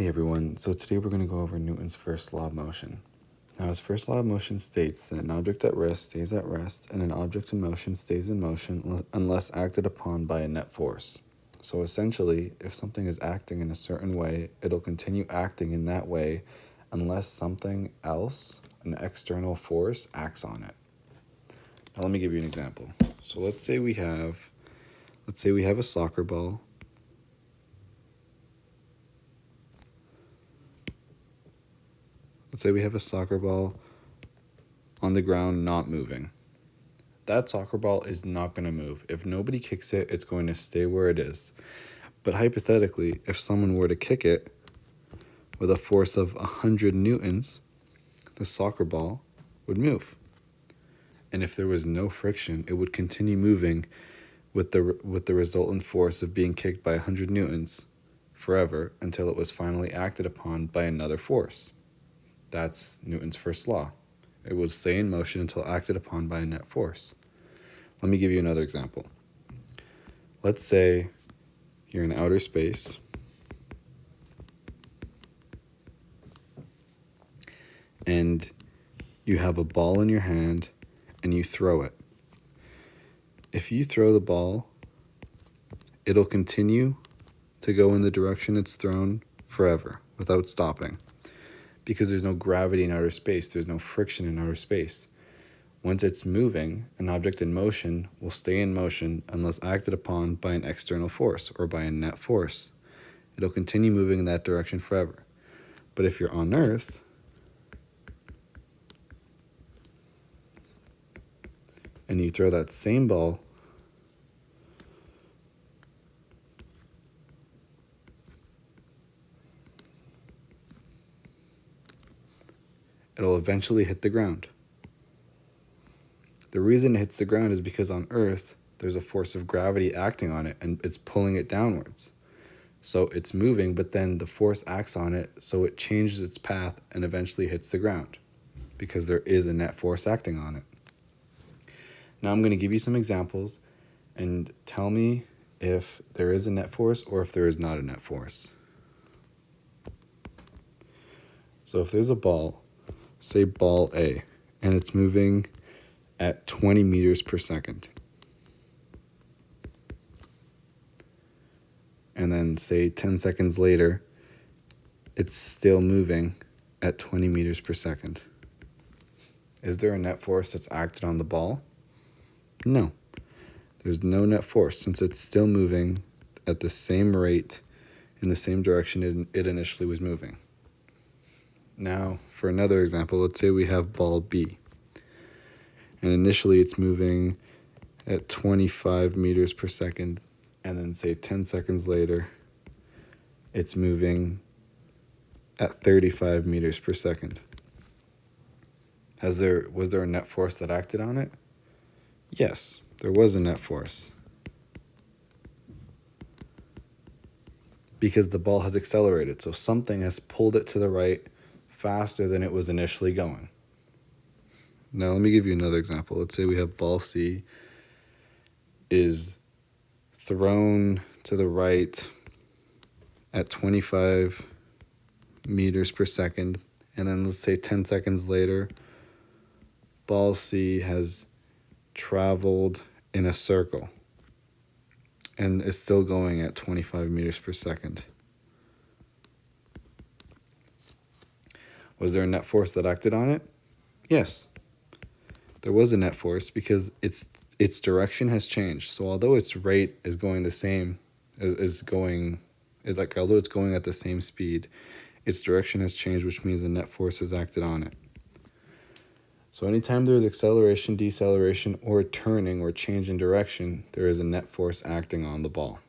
Hey everyone, so today we're going to go over Newton's first law of motion. Now his first law of motion states that an object at rest stays at rest and an object in motion stays in motion unless acted upon by a net force. So essentially, if something is acting in a certain way, it'll continue acting in that way unless something else, an external force, acts on it. Now let me give you an example. So let's say we have a soccer ball. Let's say we have a soccer ball on the ground not moving. That soccer ball is not going to move. If nobody kicks it, it's going to stay where it is. But hypothetically, if someone were to kick it with a force of 100 newtons, the soccer ball would move. And if there was no friction, it would continue moving with the resultant force of being kicked by 100 newtons forever until it was finally acted upon by another force. That's Newton's first law. It would stay in motion until acted upon by a net force. Let me give you another example. Let's say you're in outer space and you have a ball in your hand and you throw it. If you throw the ball, it'll continue to go in the direction it's thrown forever without stopping because there's no gravity in outer space, there's no friction in outer space. Once it's moving, an object in motion will stay in motion unless acted upon by an external force or by a net force. It'll continue moving in that direction forever. But if you're on Earth, and you throw that same ball it'll eventually hit the ground. The reason it hits the ground is because on Earth, there's a force of gravity acting on it and it's pulling it downwards. So it's moving, but then the force acts on it, so it changes its path and eventually hits the ground because there is a net force acting on it. Now I'm going to give you some examples and tell me if there is a net force or if there is not a net force. So if there's a ball, say ball A, and it's moving at 20 meters per second. And then say 10 seconds later, it's still moving at 20 meters per second. Is there a net force that's acted on the ball? No. There's no net force since it's still moving at the same rate in the same direction it initially was moving. Now, for another example, let's say we have ball B. And initially it's moving at 25 meters per second, and then say 10 seconds later, it's moving at 35 meters per second. Was there a net force that acted on it? Yes, there was a net force. Because the ball has accelerated, so something has pulled it to the right faster than it was initially going. Now let me give you another example. Let's say we have ball C is thrown to the right at 25 meters per second, and then let's say 10 seconds later, ball C has traveled in a circle and is still going at 25 meters per second. Was there a net force that acted on it? Yes. There was a net force because its direction has changed. So although its rate is going the same, although it's going at the same speed, its direction has changed, which means the net force has acted on it. So anytime there is acceleration, deceleration, or turning or change in direction, there is a net force acting on the ball.